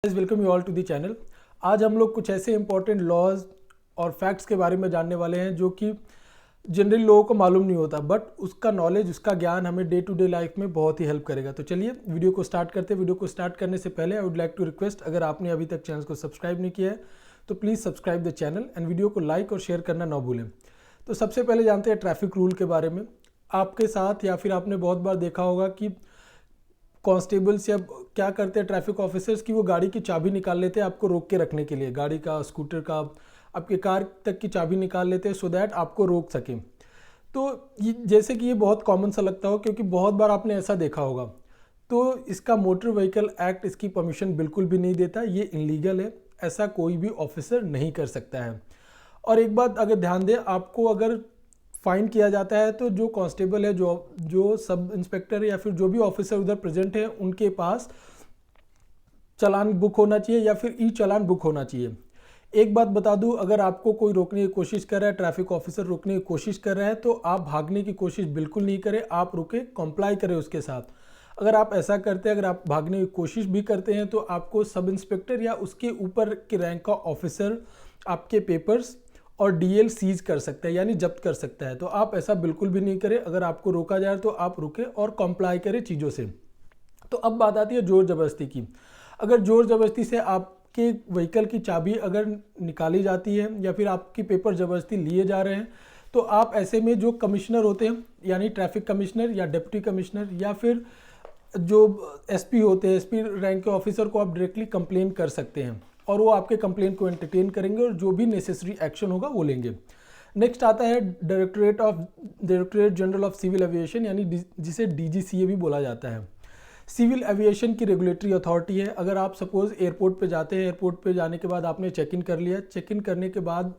Welcome you all to the channel. आज हम लोग कुछ ऐसे इंपॉर्टेंट लॉज और फैक्ट्स के बारे में जानने वाले हैं जो कि जनरली लोगों को मालूम नहीं होता, बट उसका नॉलेज, उसका ज्ञान हमें डे टू डे लाइफ में बहुत ही हेल्प करेगा। तो चलिए वीडियो को स्टार्ट करते हैं। वीडियो को स्टार्ट करने से पहले I would like to request, अगर आपने अभी तक चैनल को सब्सक्राइब नहीं किया है तो please subscribe the channel and video को लाइक और शेयर करना ना भूलें। तो सबसे पहले जानते हैं ट्रैफिक रूल के बारे में। आपके साथ या फिर आपने बहुत बार देखा होगा कि कॉन्स्टेबल्स या क्या करते हैं ट्रैफिक ऑफिसर्स की वो गाड़ी की चाबी निकाल लेते हैं आपको रोक के रखने के लिए, गाड़ी का, स्कूटर का, आपके कार तक की चाबी निकाल लेते हैं सो दैट आपको रोक सकें। तो ये जैसे कि ये बहुत कॉमन सा लगता हो क्योंकि बहुत बार आपने ऐसा देखा होगा। तो इसका मोटर व्हीकल एक्ट इसकी परमिशन बिल्कुल भी नहीं देता, ये इलीगल है, ऐसा कोई भी ऑफिसर नहीं कर सकता है। और एक बात अगर ध्यान दें, आपको अगर फाइन किया जाता है तो जो कांस्टेबल है, जो सब इंस्पेक्टर या फिर जो भी ऑफिसर उधर प्रेजेंट है, उनके पास चालान बुक होना चाहिए या फिर ई चालान बुक होना चाहिए। एक बात बता दूं, अगर आपको कोई रोकने की कोशिश कर रहा है, ट्रैफिक ऑफिसर रोकने की कोशिश कर रहा है, तो आप भागने की कोशिश बिल्कुल नहीं करें, आप रुके, कंप्लाई करें उसके साथ। अगर आप ऐसा करते हैं, अगर आप भागने की कोशिश भी करते हैं तो आपको सब इंस्पेक्टर या उसके ऊपर के रैंक का ऑफिसर आपके पेपर्स और डीएल सीज कर सकता है, यानी जब्त कर सकता है। तो आप ऐसा बिल्कुल भी नहीं करें। अगर आपको रोका जाए तो आप रुके और कंप्लाई करें चीज़ों से। तो अब बात आती है जोर जबरदस्ती की। अगर जोर जबरदस्ती से आपके व्हीकल की चाबी अगर निकाली जाती है या फिर आपकी पेपर जबरदस्ती लिए जा रहे हैं, तो आप ऐसे में जो कमिश्नर होते हैं, यानी ट्रैफिक कमिश्नर या डिप्टी कमिश्नर या फिर जो एसपी होते हैं, एसपी रैंक के ऑफिसर को आप डायरेक्टली कंप्लेन कर सकते हैं और वो आपके कंप्लेंट को एंटरटेन करेंगे और जो भी नेसेसरी एक्शन होगा वो लेंगे। नेक्स्ट आता है directorate general of civil aviation, यानी जिसे डीजीसीए भी बोला जाता है। सिविल एविएशन की रेगुलेटरी अथॉरिटी है। अगर आप सपोज एयरपोर्ट पे जाते हैं, एयरपोर्ट पे जाने के बाद आपने चेक इन कर लिया, चेक इन करने के बाद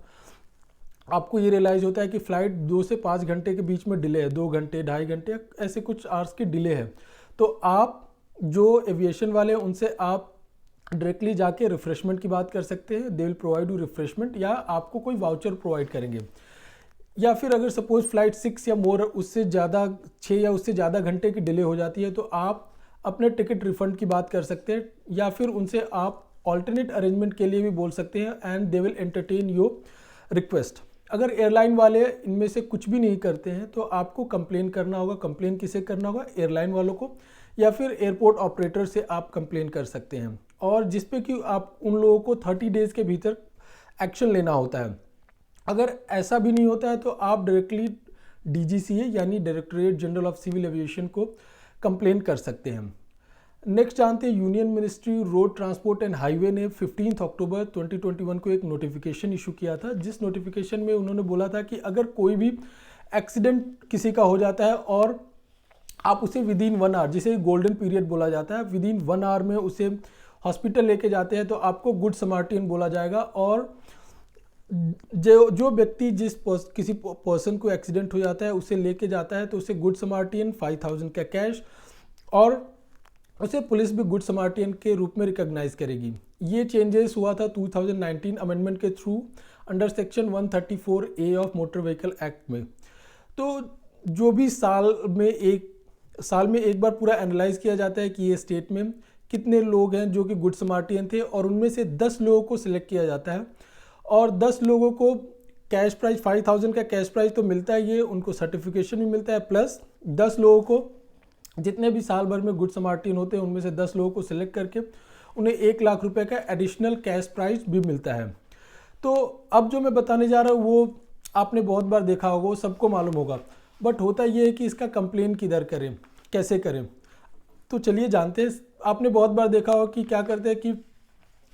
आपको ये रियलाइज़ होता है कि फ़्लाइट 2 से 5 घंटे के बीच में डिले है, 2 घंटे, 2.5 घंटे, ऐसे कुछ आवर्स की डिले है। तो आप जो एविएशन वाले हैं उनसे आप डायरेक्टली जाके रिफ्रेशमेंट की बात कर सकते हैं। They will provide you refreshment, या आपको कोई वाउचर प्रोवाइड करेंगे। या फिर अगर सपोज फ्लाइट 6 या मोर, उससे ज़्यादा 6 या उससे ज़्यादा घंटे की डिले हो जाती है तो आप अपने टिकट रिफंड की बात कर सकते हैं, या फिर उनसे आप ऑल्टरनेट अरेंजमेंट के लिए भी बोल सकते हैं and they will entertain your request. अगर एयरलाइन वाले इनमें से कुछ भी नहीं करते हैं तो आपको कंप्लेन करना होगा। कंप्लेन किसे करना होगा? एयरलाइन वालों को, या फिर एयरपोर्ट ऑपरेटर से आप कंप्लेन कर सकते हैं, और जिस पे कि आप उन लोगों को 30 डेज़ के भीतर एक्शन लेना होता है। अगर ऐसा भी नहीं होता है तो आप डायरेक्टली डीजीसीए यानी directorate general of civil aviation को कंप्लेन कर सकते हैं। नेक्स्ट जानते हैं, union ministry road transport and highway ने 15 अक्टूबर 2021 को एक नोटिफिकेशन इशू किया था, जिस नोटिफिकेशन में उन्होंने बोला था कि अगर कोई भी एक्सीडेंट किसी का हो जाता है और आप उसे विद इन 1 आवर, जिसे गोल्डन पीरियड बोला जाता है, विद इन 1 आवर में उसे हॉस्पिटल लेके जाते हैं तो आपको गुड समार्टियन बोला जाएगा। और जो व्यक्ति किसी पर्सन को एक्सीडेंट हो जाता है उसे लेके जाता है तो उसे गुड समार्टियन 5000 का कैश, और उसे पुलिस भी गुड समार्टियन के रूप में रिकॉग्नाइज करेगी। ये चेंजेस हुआ था 2019 अमेंडमेंट के through under section 134A of motor vehicle act में। तो जो भी साल में एक बार पूरा एनालाइज किया जाता है कि ये स्टेट में कितने लोग हैं जो कि गुड समार्टियन थे, और उनमें से 10 लोगों को सिलेक्ट किया जाता है, और 10 लोगों को कैश प्राइज 5000 का कैश प्राइज तो मिलता है, ये उनको सर्टिफिकेशन भी मिलता है, प्लस 10 लोगों को, जितने भी साल भर में गुड समार्टियन होते हैं उनमें से 10 लोगों को सिलेक्ट करके उन्हें 1 लाख रुपए का एडिशनल कैश प्राइज भी मिलता है। तो अब जो मैं बताने जा रहा हूँ वो आपने बहुत बार देखा होगा, वो सबको मालूम होगा, बट होता ये है कि इसका कंप्लेन किधर करें, कैसे करें। तो चलिए जानते हैं। आपने बहुत बार देखा होगा कि क्या करते हैं कि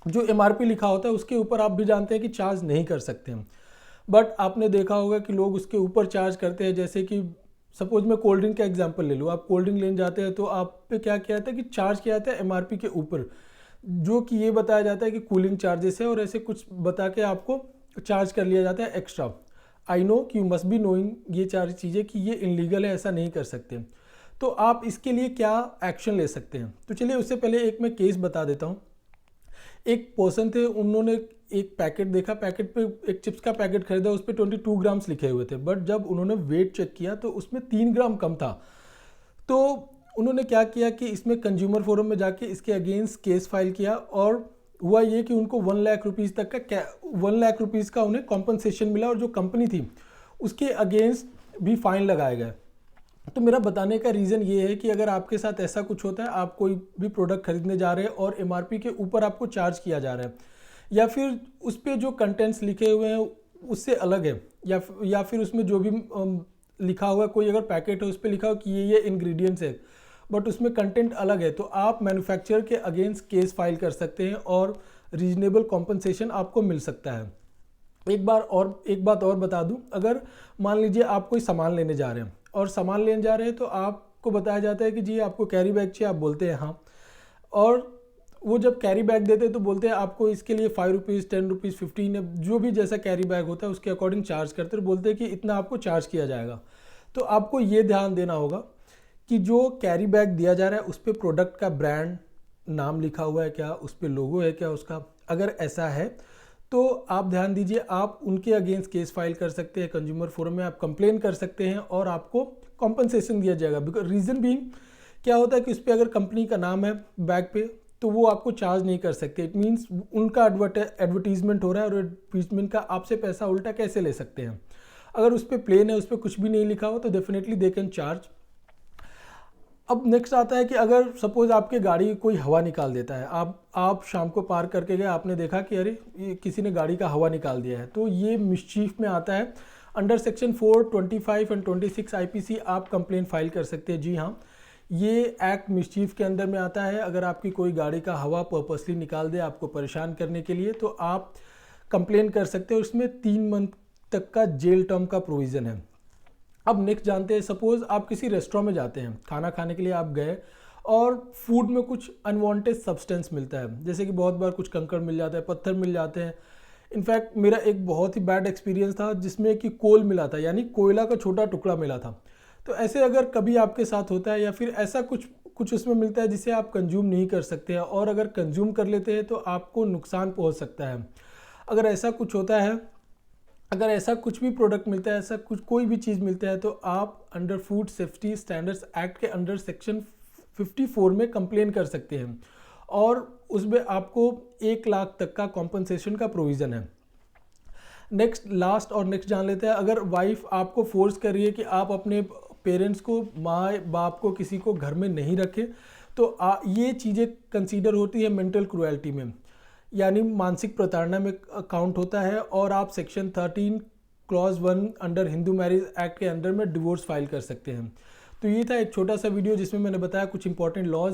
जो एमआरपी लिखा होता है उसके ऊपर आप भी जानते हैं कि चार्ज नहीं कर सकते हैं, बट आपने देखा होगा कि लोग उसके ऊपर चार्ज करते हैं। जैसे कि सपोज मैं कोल्ड ड्रिंक का एग्जांपल ले लूँ, आप कोल्ड ड्रिंक लेने जाते हैं तो आप पे क्या किया जाता है कि चार्ज किया जाता है एमआरपी के ऊपर, जो कि ये बताया जाता है कि कूलिंग चार्जेस है, और ऐसे कुछ बता के आपको चार्ज कर लिया जाता है एक्स्ट्रा। आई नो कि यू मस्ट बी नोइंग ये 4 चीज़ें कि ये इलीगल है, ऐसा नहीं कर सकते। तो आप इसके लिए क्या एक्शन ले सकते हैं? तो चलिए उससे पहले एक मैं केस बता देता हूँ। एक पर्सन थे, उन्होंने एक पैकेट देखा, पैकेट पे एक चिप्स का पैकेट खरीदा, उस पर 22 ग्राम्स लिखे हुए थे, बट जब उन्होंने वेट चेक किया तो उसमें 3 ग्राम कम था। तो उन्होंने क्या किया कि इसमें कंज्यूमर फोरम में जाके इसके अगेंस्ट केस फाइल किया, और हुआ ये कि उनको 1 लाख रुपीज़ तक का 1 लाख रुपीज़ का उन्हें कॉम्पनसेशन मिला और जो कंपनी थी उसके अगेंस्ट भी फाइन लगाया गया। तो मेरा बताने का रीज़न ये है कि अगर आपके साथ ऐसा कुछ होता है, आप कोई भी प्रोडक्ट खरीदने जा रहे हैं और एमआरपी के ऊपर आपको चार्ज किया जा रहा है, या फिर उस पर जो कंटेंट्स लिखे हुए हैं उससे अलग है, या फिर उसमें जो भी लिखा हुआ है, कोई अगर पैकेट है उस पर लिखा हो कि ये इंग्रेडिएंट्स है बट उसमें कंटेंट अलग है, तो आप मैन्युफैक्चरर के अगेंस्ट केस फाइल कर सकते हैं और रीजनेबल कॉम्पनसेशन आपको मिल सकता है। एक बात और बता दूं, अगर मान लीजिए आप कोई सामान लेने जा रहे हैं और सामान लेने जा रहे हैं तो आपको बताया जाता है कि जी आपको कैरी बैग चाहिए, आप बोलते हैं हाँ, और वो जब कैरी बैग देते हैं तो बोलते हैं आपको इसके लिए 5 रुपीज़ 10 रुपीज़ 15 जो भी जैसा कैरी बैग होता है उसके अकॉर्डिंग चार्ज करते हैं, बोलते हैं कि इतना आपको चार्ज किया जाएगा। तो आपको ये ध्यान देना होगा कि जो कैरी बैग दिया जा रहा है उस पर प्रोडक्ट का ब्रांड नाम लिखा हुआ है क्या, उस पर लोगो है क्या उसका, अगर ऐसा है तो आप ध्यान दीजिए, आप उनके अगेंस्ट केस फाइल कर सकते हैं, कंज्यूमर फोरम में आप कंप्लेन कर सकते हैं और आपको कॉम्पनसेशन दिया जाएगा। बिकॉज रीज़न भी क्या होता है कि उस पर अगर कंपनी का नाम है बैग पे तो वो आपको चार्ज नहीं कर सकते। इट मीन्स उनका एडवर्टीजमेंट हो रहा है और एडवर्टीजमेंट का आपसे पैसा उल्टा कैसे ले सकते हैं। अगर उस पर प्लेन है, उस पर कुछ भी नहीं लिखा हो तो डेफिनेटली दे कैन चार्ज। अब नेक्स्ट आता है कि अगर सपोज आपके गाड़ी कोई हवा निकाल देता है, आप शाम को पार्क करके गए, आपने देखा कि अरे ये किसी ने गाड़ी का हवा निकाल दिया है, तो ये मिसचीफ में आता है। अंडर सेक्शन 425 एंड 26 आईपीसी आप कंप्लेन फाइल कर सकते हैं। जी हाँ, ये एक्ट मिसचीफ के अंदर में आता है। अगर आपकी कोई गाड़ी का हवा पर्पसली निकाल दे आपको परेशान करने के लिए तो आप कंप्लेन कर सकते हैं, उसमें 3 मंथ तक का जेल टर्म का प्रोविज़न है। अब नेक्स्ट जानते हैं, सपोज आप किसी रेस्टोरेंट में जाते हैं, खाना खाने के लिए आप गए और फूड में कुछ अनवांटेड सब्सटेंस मिलता है, जैसे कि बहुत बार कुछ कंकड़ मिल जाता है, पत्थर मिल जाते हैं। इनफैक्ट मेरा एक बहुत ही बैड एक्सपीरियंस था जिसमें कि कोल मिला था, यानी कोयला का छोटा टुकड़ा मिला था। तो ऐसे अगर कभी आपके साथ होता है या फिर ऐसा कुछ उसमें मिलता है जिसे आप कंज्यूम नहीं कर सकते हैं और अगर कंज्यूम कर लेते हैं तो आपको नुकसान पहुंच सकता है। अगर ऐसा कुछ होता है, अगर ऐसा कुछ भी प्रोडक्ट मिलता है, ऐसा कुछ कोई भी चीज़ मिलता है तो आप under food safety standards act के अंडर सेक्शन 54 में कंप्लेन कर सकते हैं और उसमें आपको 1 लाख तक का कॉम्पनसेशन का प्रोविज़न है। नेक्स्ट जान लेते हैं, अगर वाइफ आपको फोर्स कर रही है कि आप अपने पेरेंट्स को, माँ बाप को, किसी को घर में नहीं रखें, तो ये चीज़ें कंसीडर होती है मेंटल क्रुएल्टी में, यानी मानसिक प्रताड़ना में काउंट होता है और आप section 13 clause 1 under Hindu marriage act के अंडर में डिवोर्स फाइल कर सकते हैं। तो ये था एक छोटा सा वीडियो जिसमें मैंने बताया कुछ इंपॉर्टेंट लॉज।